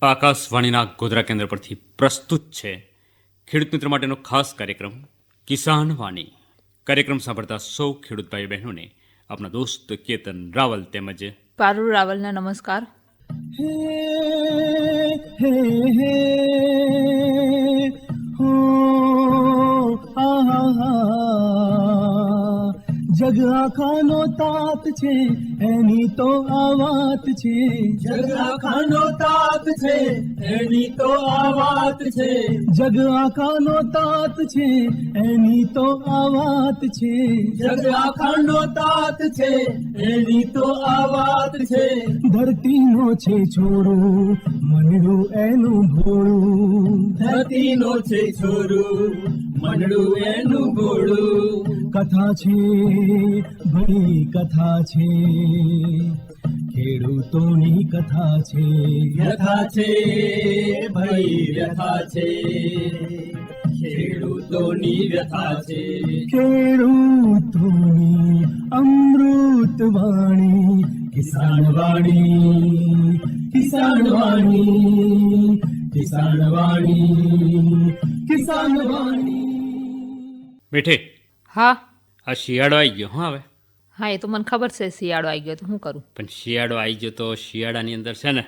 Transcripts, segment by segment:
આકાશવાણીના ગોધરા કેન્દ્ર પરથી પ્રસ્તુત છે ખેડૂત મિત્ર માટેનો ખાસ કાર્યક્રમ કિસાન વાણી. કાર્યક્રમ સાંભળતા સૌ ખેડૂત ભાઈ બહેનોને આપણા દોસ્ત કેતન રાવલ તેમજ પારુલ રાવલના નમસ્કાર. જગ આખાનો તાત છે એની તો આ વાત છે. જગ આખાનો તાત છે એની તો આ વાત છે. જગ આખાનો તાત છે એની તો આ વાત છે. જગ આખાનો તાત છે એની તો આ વાત છે. ધરતીનો છે છોડું મનડું એનું ભોળું. ધરતીનો છે છોડું મનડું એનું ભોળું. કથા છે ભાઈ કથા છે ખેડૂતોની કથા છે. વ્યથા છે ભાઈ વ્યથા છે ખેડૂતોની વ્યથા છે. ખેડૂતોની અમૃત વાણી કિસાન વાણી. કિસાન વાણી કિસાન વાણી કિસાન વાણી. બેઠે હા આ શિયાળો આવી ગયો. હા, હવે હા, એ તો મને ખબર છે શિયાળો આવી ગયો તો શું કરું. પણ શિયાળો આવી ગયો તો શિયાળાની અંદર છે ને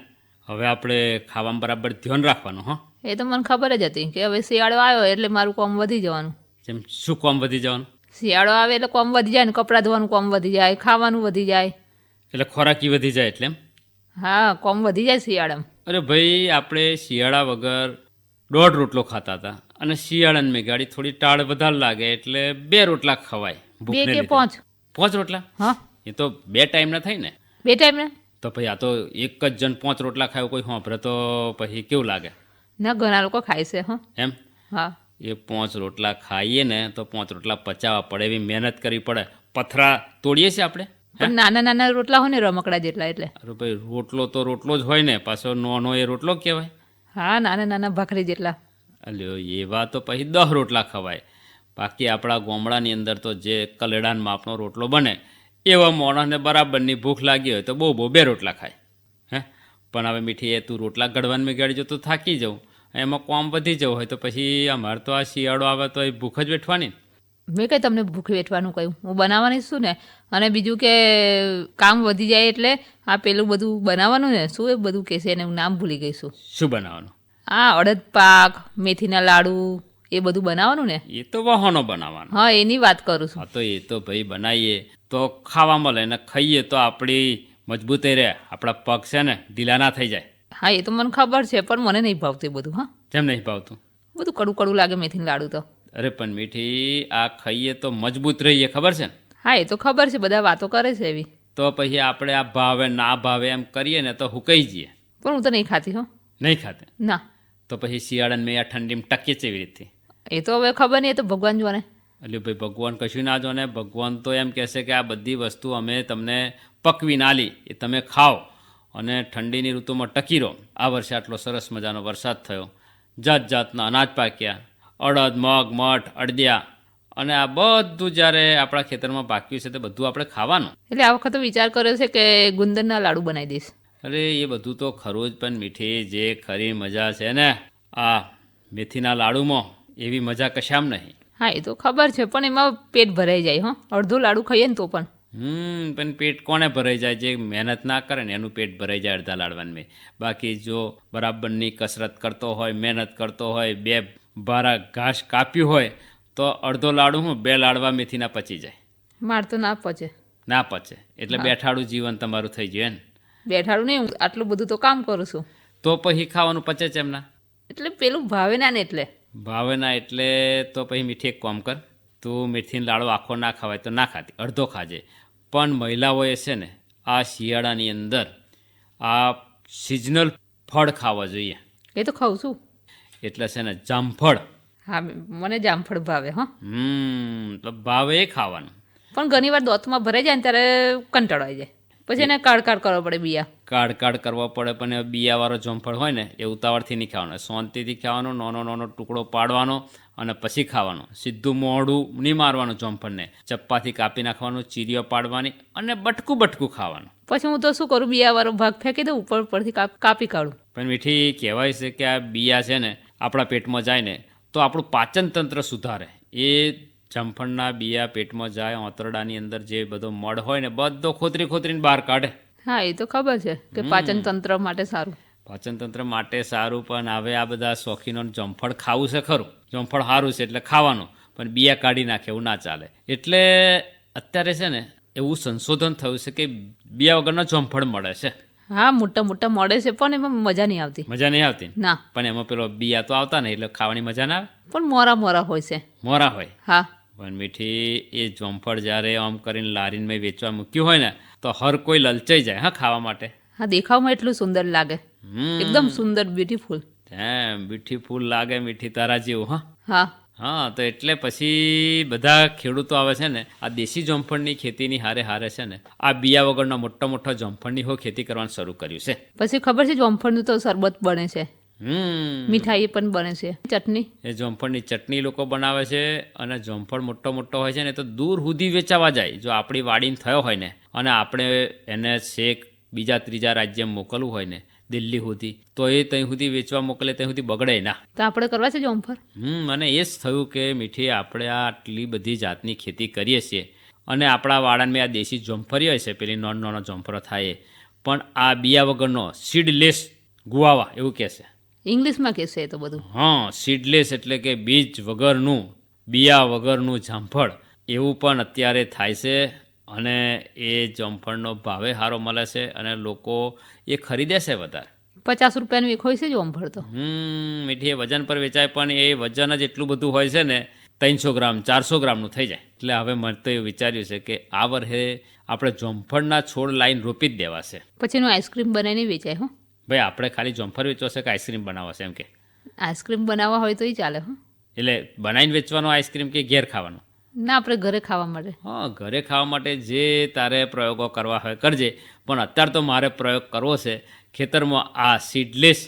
હવે આપણે ખાવામાં બરાબર ધ્યાન રાખવાનું. હા, એ તો મને ખબર જ હતી કે હવે શિયાળો આવ્યો એટલે મારું કામ વધી જવાનું. જેમ શું કોમ વધી જવાનું? શિયાળો આવે એટલે કામ વધી જાય ને, કપડાં ધોવાનું કામ વધી જાય, ખાવાનું વધી જાય. એટલે ખોરાકી વધી જાય એટલે એમ? હા, કામ વધી જાય શિયાળામાં. અરે ભાઈ, આપણે શિયાળા વગર 1.5 રોટલો ખાતા હતા અને શિયાળાની મેં ગાડી થોડી ટાળ વધારે લાગે એટલે 2 રોટલા ખવાય. 2 કે 5? 5 રોટલા? હા, એ તો 2 ટાઈમના થાય ને. 2 ટાઈમ ને તો પછી આ તો એક જ જણ 5 રોટલા ખાય કોઈ સાંભળે તો પછી કેવું લાગે? ના, ઘણા લોકો ખાય છે. હા એમ? હા, એ 5 રોટલા ખાઈએ ને તો 5 રોટલા પચાવવા પડે, એવી મહેનત કરવી પડે. પથરા તોડીએ છીએ આપણે. પણ નાના નાના રોટલા હોય ને રમકડા જેટલા એટલે. અરે ભાઈ, રોટલો તો રોટલો જ હોય ને, પાછો નાનો એ રોટલો કહેવાય. હા, નાના નાના ભાખરી જેટલા. અલ્યો, એવા તો પછી 10 રોટલા ખવાય. બાકી આપણા ગામડાની અંદર તો જે કલેડાન માપનો રોટલો બને એવા માણસને બરાબરની ભૂખ લાગી હોય તો બહુ 2 રોટલા ખાય. હે, પણ હવે મીઠી એ તું રોટલા ઘડવાની મેં ગાડી જો તો થાકી જાઉં, એમાં કોમ વધી જવું હોય તો પછી અમારે તો આ શિયાળો આવે તો એ ભૂખ જ વેઠવાની. મેં કંઈ તમને ભૂખ વેઠવાનું કહ્યું? હું બનાવવાની છું ને. અને બીજું કે કામ વધી જાય એટલે આ પેલું બધું બનાવવાનું ને, શું એ બધું કહેશે એને હું નામ ભૂલી ગઈ છું. શું બનાવવાનું? હા, અડદ પાક, મેથીના લાડુ, એ બધું બનાવવાનું ને. એ તો વાહનો બનાવવાનો. હા, એની વાત કરું છું. હા, તો એ તો ભાઈ બનાવીએ તો ખાવા મળે ને ખાઈએ તો આપણી મજબૂતાઈ રહે, આપણા પગ છે ને ઢીલા ના થઈ જાય. હા, એ તો મને ખબર છે પણ મને નહીં ભાવતું એ બધું. હા, જેમ નહીં ભાવતું? બધું કડું કડું લાગે મેથીના લાડુ તો. અરે પણ મીઠી, આ ખાઈએ તો મજબૂત રહીએ, ખબર છે ને? હા, એ તો ખબર છે, બધા વાતો કરે છે એવી. તો પછી આપણે આ ભાવે ના ભાવે એમ કરીએ ને તો હુકાઈ જઈએ. પણ હું તો નહીં ખાતી. હો, નહીં ખાતે ના. તો પછી શિયાળાને મેં આ ઠંડીમાં ટકીએ છે એવી રીતે. એ તો હવે ખબર નહીં, એ તો ભગવાન જોને. એટલે ભાઈ, ભગવાન કશું ના જોને. ભગવાન તો એમ કહેશે કે આ બધી વસ્તુ અમે તમને પકવી ના લી, એ તમે ખાઓ અને ઠંડીની ઋતુમાં ટકી રહો. આ વર્ષે આટલો સરસ મજાનો વરસાદ થયો, જાત જાતના અનાજ પાક્યા, અડદ, મગ, મઠ, અડદિયા, અને આ બધું જ્યારે આપણા ખેતરમાં પાક્યું છે તે બધું આપણે ખાવાનું. એટલે આ વખતે વિચાર કર્યો છે કે ગુંદરના લાડુ બનાવી દઈશ. અરે એ બધું તો ખરું જ, પણ મીઠી જે ખરી મજા છે ને આ મેથીના લાડુમાં એવી મજા કશામ નહીં. હા, એ તો ખબર છે પણ એમાં પેટ ભરાઈ જાય. હો, અડધો લાડુ ખાઈએ ને તો પણ. પણ પેટ કોને ભરાઈ જાય? જે મહેનત ના કરે ને એનું પેટ ભરાઈ જાય અડધા લાડવાની. બાકી જો બરાબરની કસરત કરતો હોય, મહેનત કરતો હોય, 2 ભારા ઘાસ કાપ્યું હોય તો અડધો લાડુ 2 લાડવા મેથીના પચી જાય. માર તો ના પચે. ના પચે એટલે બેઠાડું જીવન તમારું થઈ ગયું ને. બેઠાડું નહીં, આટલું બધું તો કામ કરું છું. તો પછી ખાવાનું પચે છે એમના? એટલે પેલું ભાવે ના ને એટલે. ભાવે ના એટલે તો પછી મીઠી એક કામ કર, તું મીઠીનો લાડુ આખો ના ખવાય તો ના ખાતી, અડધો ખાજે. પણ મહિલાઓએ છે ને આ શિયાળાની અંદર આ સિઝનલ ફળ ખાવા જોઈએ. એ તો ખાઉં છું. એટલે છે ને જામફળ. હા, મને જામફળ ભાવે. હા, તો ભાવે એ ખાવાનું. પણ ઘણી વાર દોતમાં ભરાઈ જાય ને ત્યારે કંટાળો આવી જાય, પછી એને કાઢ કરવો પડે. બિયા કાઢ કરવા પડે, પણ એ બિયાવાળો જામફળ હોય ને એ ઉતાવળથી નહીં ખાવાનો, શાંતિથી ખાવાનો, નાનો નાનો ટુકડો પાડવાનો અને પછી ખાવાનું. સીધું મોઢું નહીં મારવાનું જોંફળને, ચપ્પાથી કાપી નાખવાનું, ચીરીઓ પાડવાની અને બટકું બટકું ખાવાનું. પછી હું તો શું કરું, બિયાવાળો ભાગ ફેંકી દઉં, ઉપર ઉપરથી કાપી કાઢું. પણ મીઠી કહેવાય છે કે આ બિયા છે ને આપણા પેટમાં જાય ને તો આપણું પાચન તંત્ર સુધારે. એ જામફળના બિયા પેટમાં જાય, આંતરડાની અંદર જે બધો મળ હોય ને બધો ખોતરીને બહાર કાઢે. હા, એ તો ખબર છે કે પાચન તંત્ર માટે સારું. પાચન તંત્ર માટે સારું. પણ હવે આ બધા શોખીનો જામફળ ખાવું છે ખરું, જામફળ સારું છે એટલે ખાવાનું, પણ બિયા કાઢી નાખે એવું ના ચાલે. એટલે અત્યારે છે ને એવું સંશોધન થયું છે કે બિયા વગરના જામફળ મળે છે. હા, મોટા મોટા મળે છે, પણ એમાં મજા નહીં આવતી. મજા નહીં આવતી ના, પણ એમાં પેલો બિયા તો આવતા નહીં એટલે ખાવાની મજા ના આવે. પણ મોરા મોરા હોય છે. મોરા હોય. હા, પણ મીઠી એ જામફળ જ્યારે આમ કરીને લારીને વેચવા મૂક્યું હોય ને તો હર કોઈ લલચાઈ જાય હા ખાવા માટે. હા, દેખાવમાં એટલું સુંદર લાગે, એકદમ સુંદર, બ્યુટીફુલ. બ્યુટીફુલ લાગે મીઠી તારા જેવું. હા હા હા, તો એટલે પછી બધા ખેડૂતો આવે છે ને આ દેશી જામફળની ખેતીની હારે છે ને આ બિયા વગરના મોટા જામફળની ખેતી કરવાનું શરૂ કર્યું છે. પછી ખબર છે જામફળનું તો શરબત બને છે, મીઠાઈ પણ બને છે, ચટણી. એ જામફળની ચટણી લોકો બનાવે છે. અને જામફળ મોટો હોય છે ને તો દૂર સુધી વેચાવા જાય. જો આપણી વાડીને થયો હોય ને અને આપણે એને શેક બીજા ત્રીજા રાજ્યમાં મોકલવું હોય ને દિલ્હી સુધી, તો એ ત્યાં સુધી વેચવા મોકલે ત્યાં સુધી બગડે ના. તો આપણે કરવા છે જામફળ. અને એ જ થયું કે મીઠી આપણે આ આટલી બધી જાતની ખેતી કરીએ છીએ અને આપણા વાડામાં આ દેશી જામફળી હોય છે, પેલી નાનો જામફળો થાય, પણ આ બિયા વગરનો સીડલેસ ગુવાવા એવું કહે છે. ઇંગ્લિશમાં કહેશે એ તો બધું. હા, સીડલેસ એટલે કે બીજ વગરનું, બિયા વગરનું જામફળ એવું પણ અત્યારે થાય છે. અને એ જામફળનો ભાવે સારો મળે છે અને લોકો એ ખરીદે છે વધારે. 50 રૂપિયાનું એક હોય છે જામફળ તો. મીઠી એ વજન પર વેચાય, પણ એ વજન જ એટલું બધું હોય છે ને 300 ગ્રામ 400 ગ્રામનું થઈ જાય. એટલે હવે મને તો એવું વિચાર્યું છે કે આ વર્ષે આપણે જામફળના છોડ લાઈન રોપી જ દેવા છે. પછી એનું આઈસ્ક્રીમ બનાવીને વેચાય. હો ભાઈ, આપણે ખાલી જામફળ વેચવો છે કે આઈસ્ક્રીમ બનાવવા છે એમ કે? આઈસ્ક્રીમ બનાવવા હોય તો એ ચાલે. હો એટલે બનાવીને વેચવાનો આઈસ્ક્રીમ કે ઘેર ખાવાનો? ના, આપણે ઘરે ખાવા માટે. હા, ઘરે ખાવા માટે જે તારે પ્રયોગો કરવા હોય કરજે. પણ અત્યારે તો મારે પ્રયોગ કરવો છે ખેતરમાં આ સીડલેસ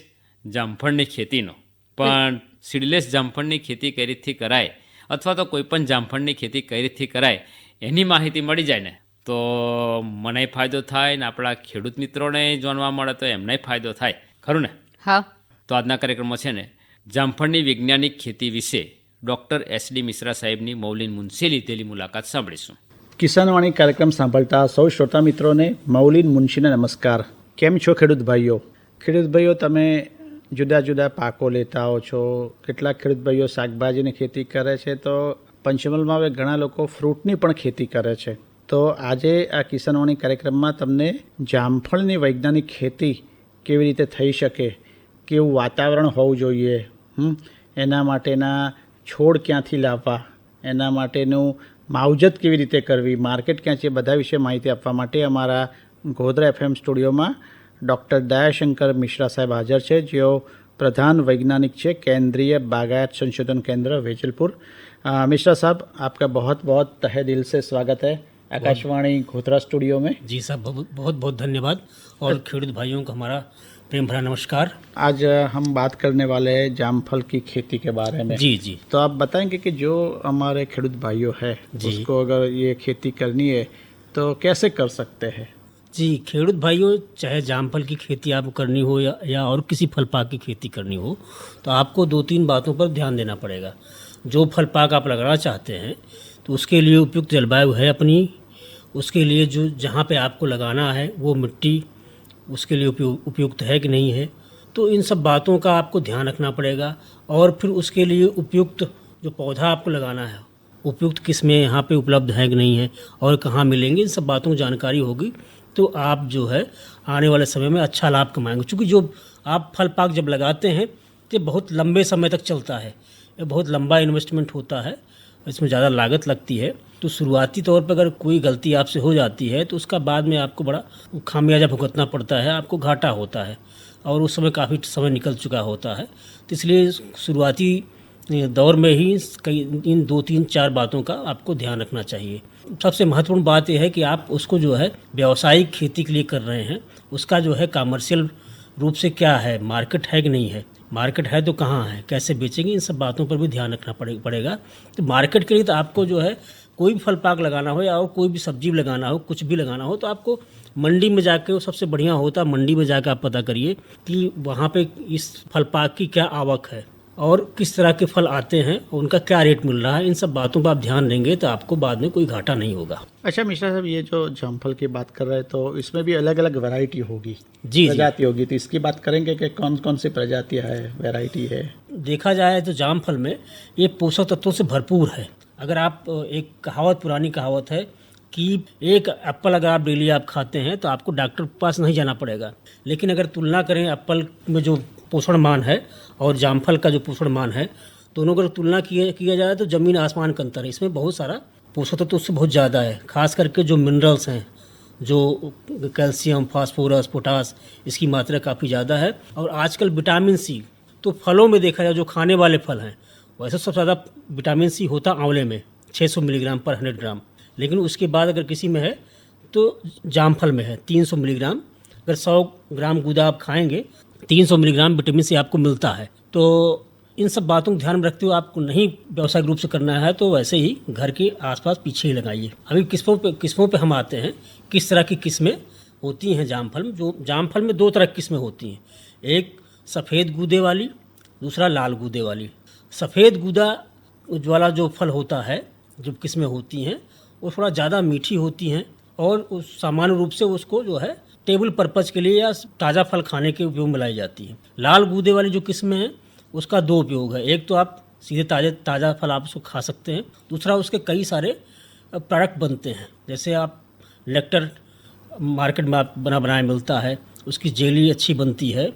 જામફળની ખેતીનો. પણ સીડલેસ જામફળની ખેતી કઈ રીતથી કરાય અથવા તો કોઈ પણ જામફળની ખેતી કઈ રીતથી કરાય એની માહિતી મળી જાય ને તો મને ફાયદો થાય ને આપણા ખેડૂત મિત્રોને જાણવા મળે તો એમને ફાયદો થાય, ખરું ને? હા. તો આજના કાર્યક્રમમાં છે ને જામફળની વૈજ્ઞાનિક ખેતી વિશે ડૉક્ટર SD મિશ્રા સાહેબની મૌલિન મુનશીએ લીધેલી મુલાકાત સાંભળીશું. કિસાનવાણી કાર્યક્રમ સાંભળતા સૌ શ્રોતા મિત્રોને મૌલિન મુનશીને નમસ્કાર. કેમ છો ખેડૂત ભાઈઓ? ખેડૂત ભાઈઓ, તમે જુદા જુદા પાકો લેતા હો છો. કેટલાક ખેડૂત ભાઈઓ શાકભાજીની ખેતી કરે છે, તો પંચમહાલમાં હવે ઘણા લોકો ફ્રૂટની પણ ખેતી કરે છે. તો આજે આ કિસાનવાણી કાર્યક્રમમાં તમને જામફળની વૈજ્ઞાનિક ખેતી કેવી રીતે થઈ શકે, કેવું વાતાવરણ હોવું જોઈએ, એના માટેના છોડ ક્યાંથી લાવવા, એના માટેનું માવજત કેવી રીતે કરવી, માર્કેટ ક્યાં છે, બધા વિશે માહિતી આપવા માટે અમારા ગોધરા FM સ્ટુડિયોમાં ડૉક્ટર દયાશંકર મિશ્રા સાહેબ હાજર છે, જેઓ प्रधान वैज्ञानिक છે केंद्रीय बागायत संशोधन केंद्र वेजलपुर। मिश्रा साहब, आपका बहुत बहुत तहे दिल से स्वागत है आकाशवाणी गोधरा स्टूडियो में। जी साहब, बहुत बहुत धन्यवाद और खेडूत भाइयों को हमारा प्रेम भरा नमस्कार। आज हम बात करने वाले हैं जामफल की खेती के बारे में। जी जी, तो आप बताएंगे कि जो हमारे खेडूत भाइयों है उसको अगर ये खेती करनी है तो कैसे कर सकते हैं? जी खेडूत भाइयों, चाहे जामफल की खेती आपको करनी हो या और किसी फल पाक की खेती करनी हो, तो आपको 2-3 बातों पर ध्यान देना पड़ेगा। जो फल पाक आप लगाना चाहते हैं तो उसके लिए उपयुक्त जलवायु है अपनी, उसके लिए जो जहाँ पे आपको लगाना है वो मिट्टी उसके लिए उपयुक्त है कि नहीं है, तो इन सब बातों का आपको ध्यान रखना पड़ेगा। और फिर उसके लिए उपयुक्त जो पौधा आपको लगाना है, उपयुक्त किस्में यहाँ पे उपलब्ध है कि नहीं है और कहाँ मिलेंगे, इन सब बातों की जानकारी होगी तो आप जो है आने वाले समय में अच्छा लाभ कमाएंगे। क्योंकि जो आप फल पाक जब लगाते हैं तो बहुत लंबे समय तक चलता है, ये बहुत लंबा इन्वेस्टमेंट होता है, इसमें ज़्यादा लागत लगती है। तो शुरुआती तौर पर अगर कोई गलती आपसे हो जाती है तो उसका बाद में आपको बड़ा खामियाजा भुगतना पड़ता है, आपको घाटा होता है और उस समय काफ़ी समय निकल चुका होता है। तो इसलिए शुरुआती दौर में ही कई इन 2-3-4 बातों का आपको ध्यान रखना चाहिए। सबसे महत्वपूर्ण बात यह है कि आप उसको जो है व्यावसायिक खेती के लिए कर रहे हैं, उसका जो है कमर्शियल रूप से क्या है, मार्केट है कि नहीं है, मार्केट है तो कहाँ है, कैसे बेचेंगे, इन सब बातों पर भी ध्यान रखना पड़ेगा। तो मार्केट के लिए तो आपको जो है कोई भी फल पाक लगाना हो या और कोई भी सब्जी लगाना हो, कुछ भी लगाना हो, तो आपको मंडी में जाके, वो सबसे बढ़िया होता है मंडी में जाकर आप पता करिए कि वहाँ पे इस फल पाक की क्या आवक है और किस तरह के फल आते हैं, उनका क्या रेट मिल रहा है। इन सब बातों पर आप ध्यान देंगे तो आपको बाद में कोई घाटा नहीं होगा। अच्छा मिश्रा साहब, ये जो जामफल की बात कर रहे हैं तो इसमें भी अलग अलग वैरायटी होगी, जी प्रजाति होगी, तो इसकी बात करेंगे कि कौन कौन सी प्रजातियां है, वैरायटी है। देखा जाए तो जामफल में ये पोषक तत्वों से भरपूर है। अगर आप एक पुरानी कहावत है कि एक एप्पल अगर आप डेली आप खाते हैं तो आपको डॉक्टर के पास नहीं जाना पड़ेगा। लेकिन अगर तुलना करें एप्पल में जो पोषण मान है और जामफल का जो पोषण मान है, दोनों अगर तुलना किया जाए तो ज़मीन आसमान का अंतर है। इसमें बहुत सारा पोषक तत्व उससे बहुत ज़्यादा है, खास करके जो मिनरल्स हैं, जो कैल्शियम, फास्फोरस, पोटास, इसकी मात्रा काफ़ी ज़्यादा है। और आजकल विटामिन सी तो फलों में देखा जाए, जो खाने वाले फल हैं, वैसे सबसे ज़्यादा विटामिन सी होता आंवले में 600 मिलीग्राम पर 100 ग्राम। लेकिन उसके बाद अगर किसी में है तो जामफल में है 300 मिलीग्राम। अगर 100 ग्राम गूदा आप खाएंगे 300 मिलीग्राम विटामिन सी आपको मिलता है। तो इन सब बातों को ध्यान में रखते हुए आपको नहीं व्यावसायिक रूप से करना है तो वैसे ही घर के आसपास पीछे ही लगाइए। अभी किस्मों पे हम आते हैं, किस तरह की किस्में होती हैं जामफल में। जो जामफल में 2 तरह की किस्में होती हैं, एक सफ़ेद गूदे वाली, दूसरा लाल गूदे वाली। सफ़ेद गूदा वाला जो फल होता है, जो किस्में होती हैं, वो थोड़ा ज़्यादा मीठी होती हैं और सामान्य रूप से उसको जो है टेबल पर्पज़ के लिए या ताज़ा फल खाने के उपयोग में लाई जाती है। लाल गूदे वाली जो किस्में हैं उसका 2 उपयोग है। एक तो आप सीधे ताज़ा फल आप उसको खा सकते हैं, दूसरा उसके कई सारे प्रोडक्ट बनते हैं। जैसे आप नेक्टर मार्केट में आप बनाया मिलता है, उसकी जेली अच्छी बनती है,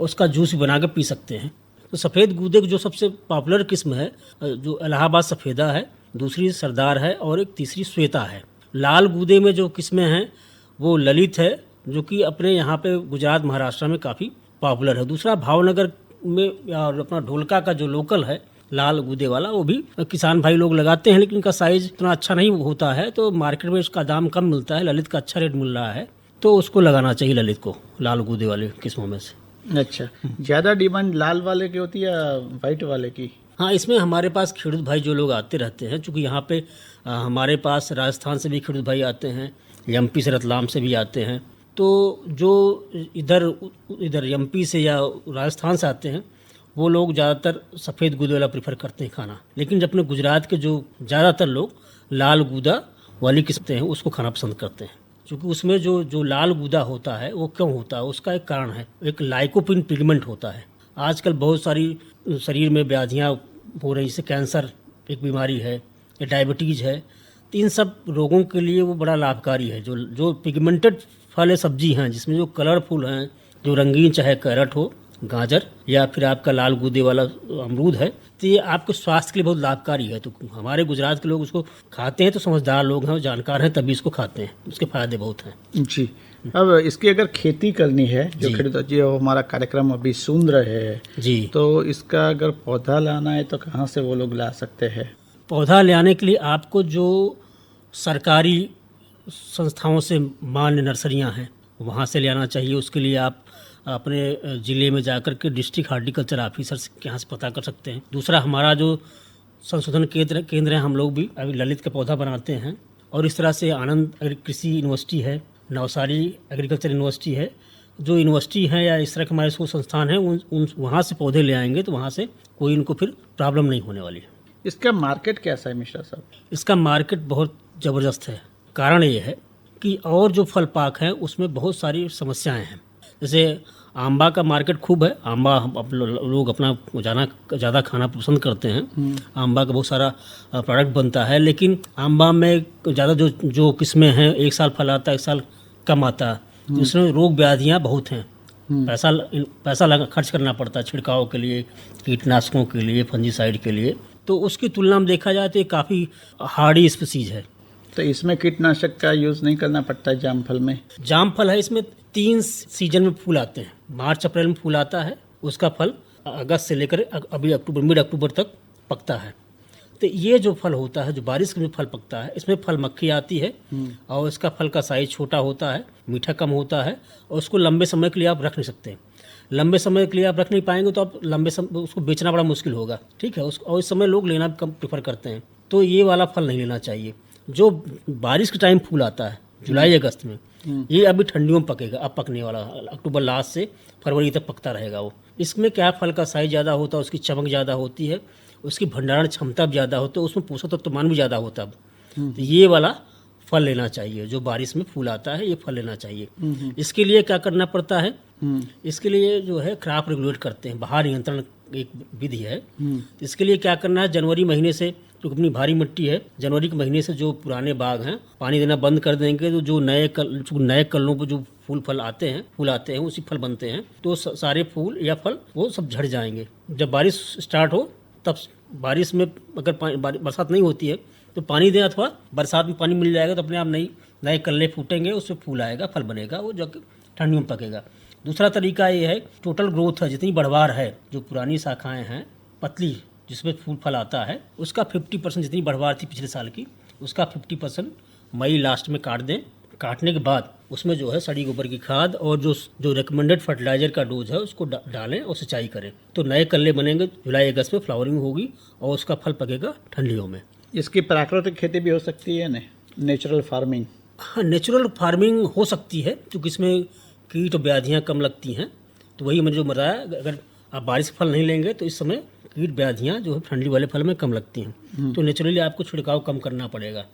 उसका जूस भी बना के पी सकते हैं। तो सफ़ेद गूदे की जो सबसे पॉपुलर किस्म है, जो इलाहाबाद सफ़ेदा है, दूसरी सरदार है और एक तीसरी श्वेता है। लाल गूदे में जो किस्में हैं वो ललित है, जो कि अपने यहाँ पे गुजरात, महाराष्ट्र में काफ़ी पॉपुलर है। दूसरा भावनगर में और अपना ढोलका का जो लोकल है लाल गूदे वाला, वो भी किसान भाई लोग लगाते हैं, लेकिन उनका साइज़ इतना अच्छा नहीं होता है, तो मार्केट में उसका दाम कम मिलता है। ललित का अच्छा रेट मिल रहा है, तो उसको लगाना चाहिए ललित को, लाल गूदे वाले किस्मों में से। अच्छा, ज़्यादा डिमांड लाल वाले की होती है या वाइट वाले की? हाँ, इसमें हमारे पास खेडूत भाई जो लोग आते रहते हैं, चूँकि यहाँ पे हमारे पास राजस्थान से भी खेडूत भाई आते हैं, एमपी से, रतलाम से भी आते हैं। तो जो इधर एमपी से या राजस्थान से आते हैं वो लोग ज़्यादातर सफ़ेद गूदे वाला प्रेफर करते हैं खाना। लेकिन अपने गुजरात के जो ज़्यादातर लोग लाल गूदा वाली किस्में हैं उसको खाना पसंद करते हैं, क्योंकि उसमें जो लाल गूदा होता है वो क्यों होता है, उसका एक कारण है, एक लाइकोपिन पिगमेंट होता है। आजकल बहुत सारी शरीर में व्याधियाँ हो रही, जैसे कैंसर एक बीमारी है या डायबिटीज़ है, तो इन सब रोगों के लिए वो बड़ा लाभकारी है। जो पिगमेंटेड फल है, सब्जी हैं, जिसमें जो कलरफुल हैं, जो रंगीन, चाहे कैरेट हो, गाजर या फिर आपका लाल गूदे वाला अमरूद है, तो ये आपके स्वास्थ्य के लिए बहुत लाभकारी है। तो हमारे गुजरात के लोग उसको खाते हैं, तो समझदार लोग हैं, जानकार हैं, तभी इसको खाते हैं, उसके फायदे बहुत हैं। जी, अब इसकी अगर खेती करनी है, जो हमारा कार्यक्रम अभी सुन रहे हैं जी, तो इसका अगर पौधा लाना है तो कहाँ से वो लोग ला सकते हैं? पौधा लाने के लिए आपको जो सरकारी संस्थाओं से मान्य नर्सरियां हैं वहाँ से ले आना चाहिए। उसके लिए आप अपने ज़िले में जाकर के डिस्ट्रिक्ट हार्टिकल्चर ऑफिसर के यहाँ से पता कर सकते हैं। दूसरा, हमारा जो संशोधन केंद्र है, हम लोग भी अभी ललित का पौधा बनाते हैं। और इस तरह से आनंद कृषि यूनिवर्सिटी है, नवसारी एग्रीकल्चर यूनिवर्सिटी है, जो यूनिवर्सिटी है या इस तरह के हमारे स्कूल संस्थान हैं, उन वहाँ से पौधे ले आएंगे तो वहाँ से कोई उनको फिर प्रॉब्लम नहीं होने वाली है। इसका मार्केट कैसा है मिश्रा साहब? इसका मार्केट बहुत ज़बरदस्त है। कारण ये है कि और जो फल पाक हैं उसमें बहुत सारी समस्याएं हैं। जैसे आंबा का मार्केट खूब है, आंबा लोग अपना ज़्यादा खाना पसंद करते हैं। आंबा का बहुत सारा प्रोडक्ट बनता है, लेकिन आंबा में ज़्यादा जो किस्में हैं, एक साल फल आता है, एक साल कम आता है, तो उसमें रोग व्याधियाँ बहुत हैं। पैसा खर्च करना पड़ता है छिड़काव के लिए, कीटनाशकों के लिए, फंजीसाइड के लिए। तो उसकी तुलना में देखा जाए तो ये काफ़ी हार्डी स्पीसीज है। तो इसमें कीटनाशक का यूज़ नहीं करना पड़ता है जामफल में? जामफल है, इसमें 3 सीजन में फूल आते हैं। मार्च अप्रैल में फूल आता है, उसका फल अगस्त से लेकर अभी मिड अक्टूबर तक पकता है। तो ये जो फल होता है, जो बारिश में फल पकता है, इसमें फल मक्खी आती है और इसका फल का साइज छोटा होता है, मीठा कम होता है और उसको लंबे समय के लिए आप रख नहीं सकते। लंबे समय के लिए आप रख नहीं पाएंगे तो आप लंबे समय उसको बेचना बड़ा मुश्किल होगा, ठीक है। और इस समय लोग लेना भी कम प्रेफर करते हैं, तो ये वाला फल नहीं लेना चाहिए। जो बारिश के टाइम फूल आता है जुलाई अगस्त में, ये अभी ठंडियों में पकेगा, अब पकने वाला, अक्टूबर लास्ट से फरवरी तक पकता रहेगा वो। इसमें क्या फल का साइज ज़्यादा होता है, उसकी चमक ज़्यादा होती है, उसकी भंडारण क्षमता भी ज़्यादा होती है, उसमें पोषक तत्वमान भी ज़्यादा होता है। तो ये वाला फल लेना चाहिए, जो बारिश में फूल आता है, ये फल लेना चाहिए। इसके लिए क्या करना पड़ता है, इसके लिए जो है क्रॉप रेगुलेट करते हैं, बाहर नियंत्रण एक विधि है। इसके लिए क्या करना है, जनवरी महीने से जो अपनी भारी मिट्टी है, जनवरी के महीने से जो पुराने बाग हैं पानी देना बंद कर देंगे, तो जो नए कल्लों पर जो फूल आते हैं उसी फल बनते हैं, तो सारे फूल या फल वो सब झड़ जाएंगे। जब बारिश स्टार्ट हो तब बारिश में अगर बरसात नहीं होती है तो पानी दें, अथवा बरसात में पानी मिल जाएगा तो अपने आप नए कल्ले फूटेंगे, उसमें फूल आएगा, फल बनेगा, वो जो ठंडियों में पकेगा। दूसरा तरीका ये है, टोटल ग्रोथ है, जितनी बढ़वार है, जो पुरानी शाखाएं हैं पतली जिसमें फूल फल आता है, उसका 50% जितनी बढ़वार थी पिछले साल की, उसका 50% मई लास्ट में काट दें। काटने के बाद उसमें जो है सड़ी गोबर की खाद और जो रिकमेंडेड फर्टिलाइजर का डोज है उसको डालें और सिंचाई करें, तो नए कल्ले बनेंगे। जुलाई अगस्त में फ्लावरिंग होगी और उसका फल पकेगा ठंडियों में। इसकी प्राकृतिक खेती भी हो सकती है ना, नेचुरल फार्मिंग? हाँ, नेचुरल फार्मिंग हो सकती है, क्योंकि इसमें कीट और व्याधियाँ कम लगती हैं। तो वही मैंने जो बताया, अगर आप बारिश फल नहीं लेंगे तो इस समय कीट व्याधियाँ जो है ठंडी वाले फल में कम लगती हैं, तो नेचुरली आपको छिड़काव कम करना पड़ेगा,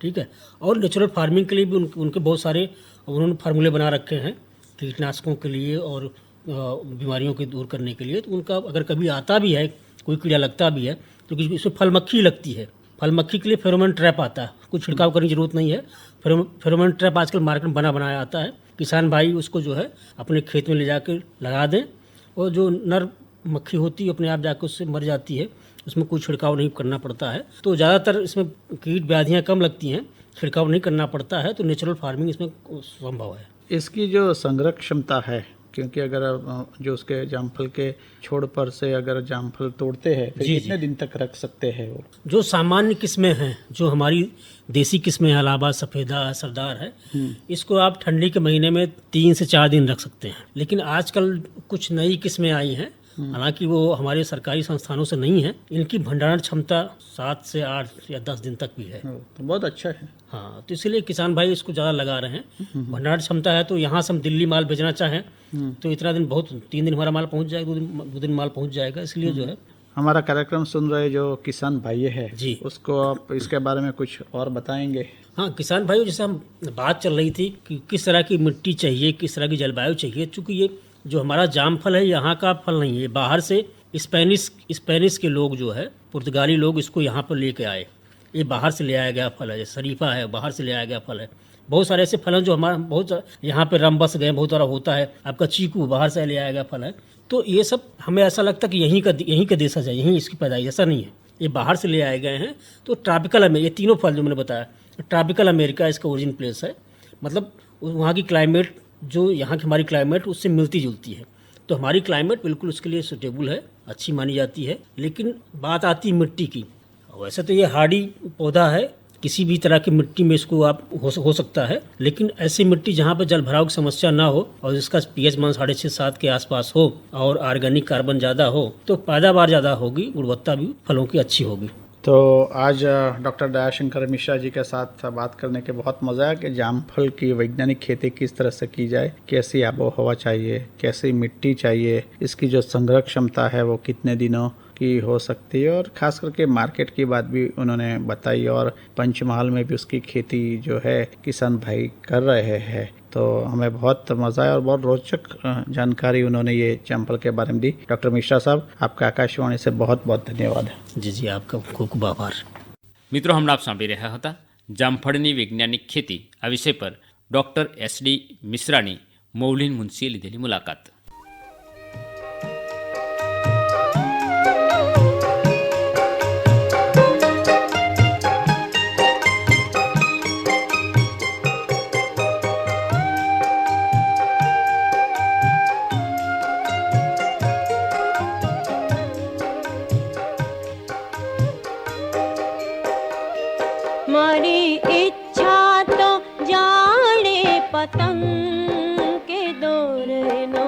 ठीक है। और नेचुरल फार्मिंग के लिए भी उनके बहुत सारे उन्होंने फार्मूले बना रखे हैं कीटनाशकों के लिए और बीमारियों के दूर करने के लिए। तो उनका अगर कभी आता भी है, कोई कीड़ा लगता भी है, तो इसमें फल मक्खी लगती है, फल मक्खी के लिए फेरोमोन ट्रैप आता है, कुछ छिड़काव करने की जरूरत नहीं है। फेरोमोन ट्रैप आजकल मार्केट में बनाया आता है, किसान भाई उसको जो है अपने खेत में ले जाकर लगा दें, और जो नर मक्खी होती है अपने आप जाकर उससे मर जाती है, उसमें कोई छिड़काव नहीं करना पड़ता है। तो ज़्यादातर इसमें कीट व्याधियाँ कम लगती हैं, छिड़काव नहीं करना पड़ता है, तो नेचुरल फार्मिंग इसमें संभव है। इसकी जो संग्रह क्षमता है, क्योंकि अगर जो उसके जामफल के छोड़ पर से अगर जामफल तोड़ते हैं तो कितने दिन तक रख सकते हैं वो? जो सामान्य किस्में हैं, जो हमारी देसी किस्में इलाहाबाद सफ़ेदा सरदार है, इसको आप ठंडी के महीने में 3 से 4 दिन रख सकते हैं। लेकिन आजकल कुछ नई किस्में आई हैं, हालांकि वो हमारे सरकारी संस्थानों से नहीं है, इनकी भंडारण क्षमता 7 से 8 या 10 दिन तक भी है, तो बहुत अच्छा है। हाँ, तो इसलिए किसान भाई इसको ज़्यादा लगा रहे हैं। भंडारण क्षमता है, तो यहाँ से हम दिल्ली माल भेजना चाहें तो इतना दिन, बहुत 3 दिन हमारा माल पहुँच जाएगा, 2 दिन माल पहुँच जाएगा। इसलिए जो है हमारा कार्यक्रम सुन रहे जो किसान भाई है जी, उसको आप इसके बारे में कुछ और बताएंगे? हाँ, किसान भाई, जैसे हम बात चल रही थी कि किस तरह की मिट्टी चाहिए, किस तरह की जलवायु चाहिए, चूँकि ये जो हमारा जाम फल है यहाँ का फल नहीं है, बाहर से स्पेनिश के लोग जो है, पुर्तगाली लोग इसको यहाँ पर लेके आए, ये बाहर से ले आया गया फल है। जैसे शरीफा है, बाहर से ले आया गया फल है। बहुत सारे ऐसे फल हैं जो हमारा बहुत यहाँ पे रम बस गए, बहुत सारा होता है। आपका चीकू बाहर से ले आया गया फल है। तो ये सब हमें ऐसा लगता है कि यहीं का देश है, यहीं इसकी पैदाइश, ऐसा नहीं है, ये बाहर से ले आए गए हैं। तो ट्रॉपिकल, ये तीनों फल जो मैंने बताया, ट्रॉपिकल अमेरिका इसका ओरिजिन प्लेस है, मतलब वहाँ की क्लाइमेट जो यहाँ की हमारी क्लाइमेट उससे मिलती जुलती है। तो हमारी क्लाइमेट बिल्कुल उसके लिए सूटेबल है, अच्छी मानी जाती है। लेकिन बात आती है मिट्टी की, वैसे तो ये हार्डी पौधा है, किसी भी तरह की मिट्टी में इसको आप हो सकता है, लेकिन ऐसी मिट्टी जहाँ पर जल भराव की समस्या ना हो और जिसका पीएच मान 6.5-7 के आसपास हो और ऑर्गेनिक कार्बन ज़्यादा हो, तो पैदावार ज़्यादा होगी, गुणवत्ता भी फलों की अच्छी होगी। तो आज डॉक्टर दयाशंकर मिश्रा जी के साथ बात करने के बहुत मज़ा आया कि जामफल की वैज्ञानिक खेती किस तरह से की जाए, कैसी आबो हवा चाहिए, कैसी मिट्टी चाहिए, इसकी जो संग्रह क्षमता है वो कितने दिनों की हो सकती है, और ख़ास करके मार्केट की बात भी उन्होंने बताई, और पंचमहाल में भी उसकी खेती जो है किसान भाई कर रहे हैं। तो हमें बहुत मज़ा आया और बहुत रोचक जानकारी उन्होंने ये जामफल के बारे में दी। डॉक्टर मिश्रा साहब, आपका आकाशवाणी से बहुत बहुत धन्यवाद। जी, आपका खूब खूब आभार। મિત્રો, હમણાં આપ સાંભળી રહ્યા હતા જામફળની વૈજ્ઞાનિક ખેતી આ વિષય પર ડૉક્ટર SD મિશ્રાની મૌલિન મુનશીએ લીધેલી મુલાકાત। मारी इच्छा तो जाने पतंग के दौर नो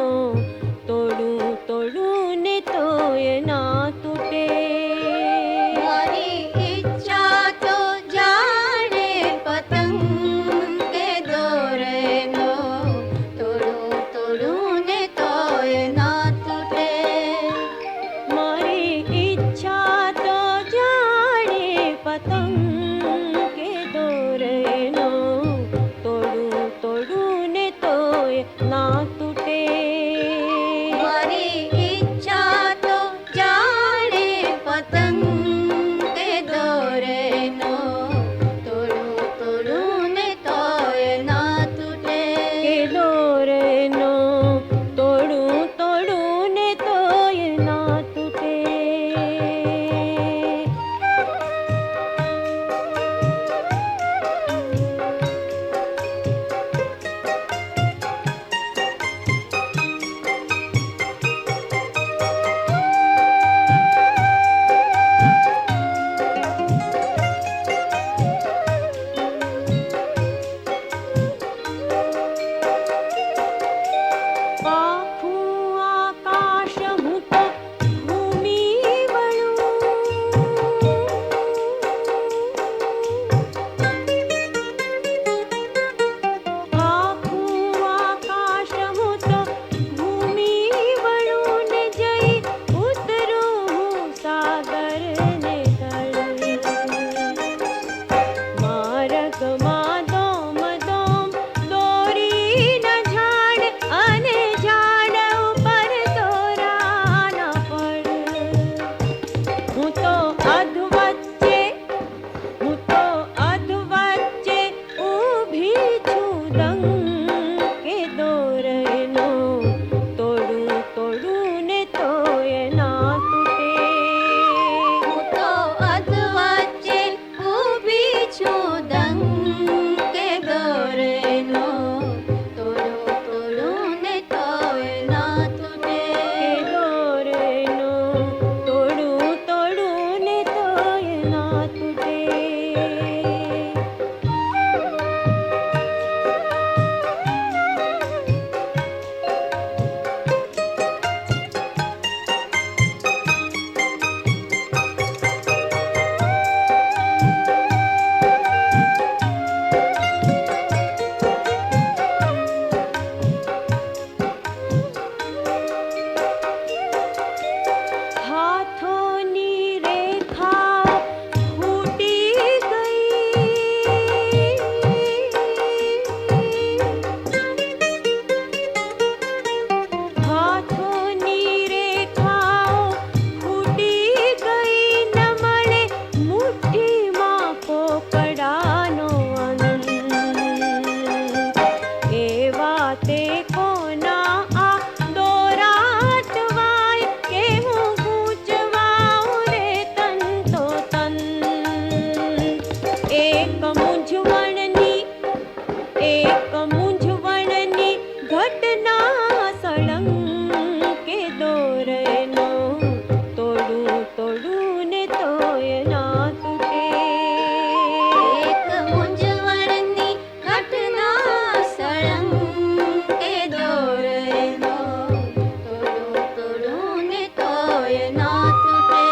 તોય ના તૂટે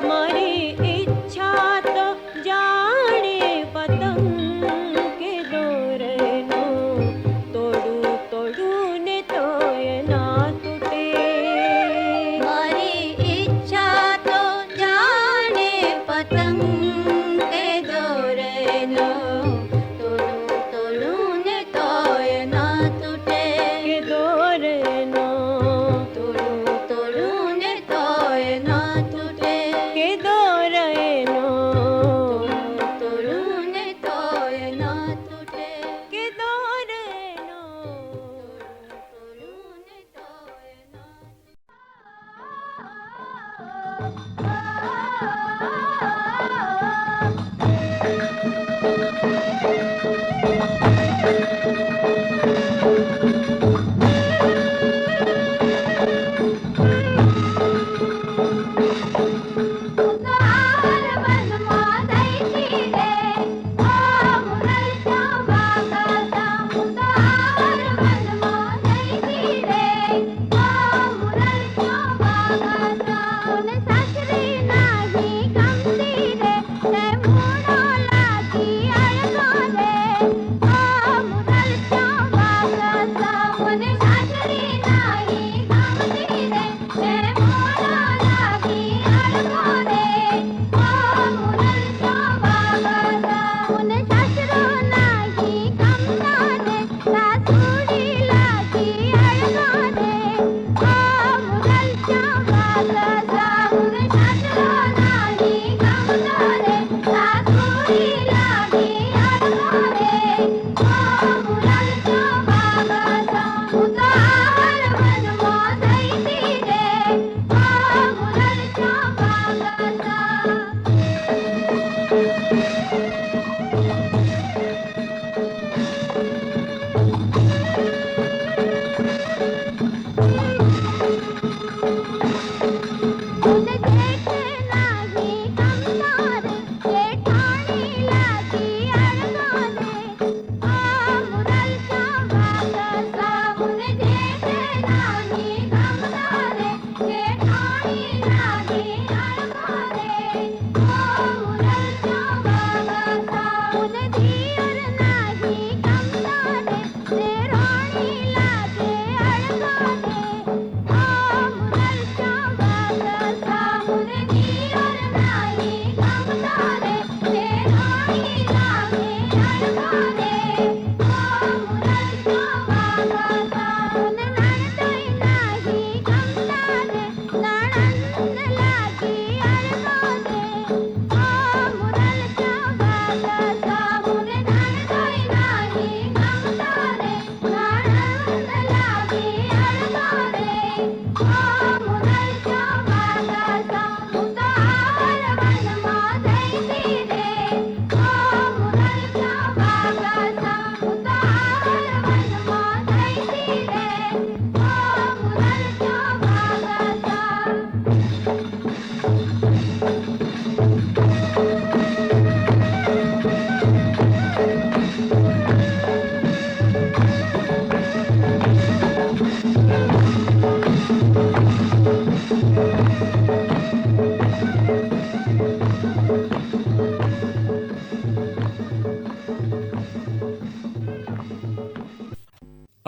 મારી ઈચ્છા તો જાણે પતંગ કે દોરનો તોડું તોડું ને તોય ના તૂટે મારી ઈચ્છા તો જાણે પતંગ કે દોરનો તોડું તોડું ને તોય ના તૂટે કે દોરનો તોડું તોડું ને તોય ના તૂટે કે દોરનો તોડું ને તોય ના તૂટે કે દોરનો તોડું ને તોય ના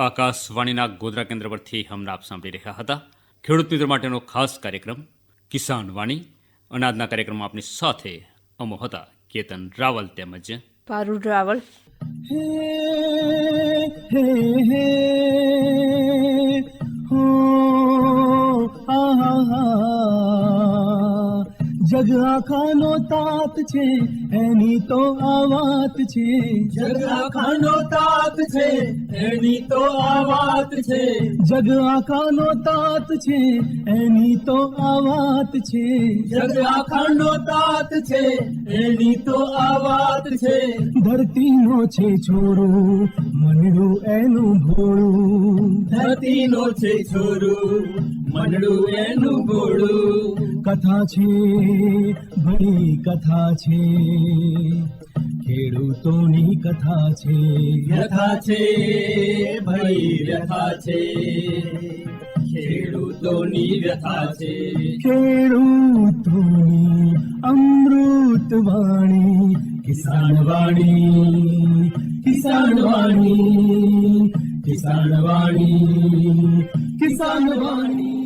આકાશવાણીના ગોધરા કેન્દ્ર પરથી હમણાં આપ સાંભળી રહ્યા હતા ખેડૂત મિત્રો માટેનો ખાસ કાર્યક્રમ કિસાન વાણી. અનાજના કાર્યક્રમમાં આપની સાથે અમો હતા કેતન રાવલ તેમજ પારુલ રાવલ. हे हे हो आहा जग आखानो तात छे एनी तो आवात छे जग आखानो तात छे एनी तो आवात छे जग आखानो तात छे एनी तो आवात छे जग आखानो तात छे एनी तो आवात छे धरती नो छे छोरो मनडू एनु भोळू धरती नो छे छोरो मनडू एनु भोळू कथा छे भरी कथा छे ખેડૂતોની કથા છે વ્યથા છે ભરી વ્યથા છે ખેડૂતોની વ્યથા છે, ખેડૂતોની અમૃત વાણી, કિસાન વાણી, કિસાન વાણી, કિસાન વાણી, કિસાન વાણી.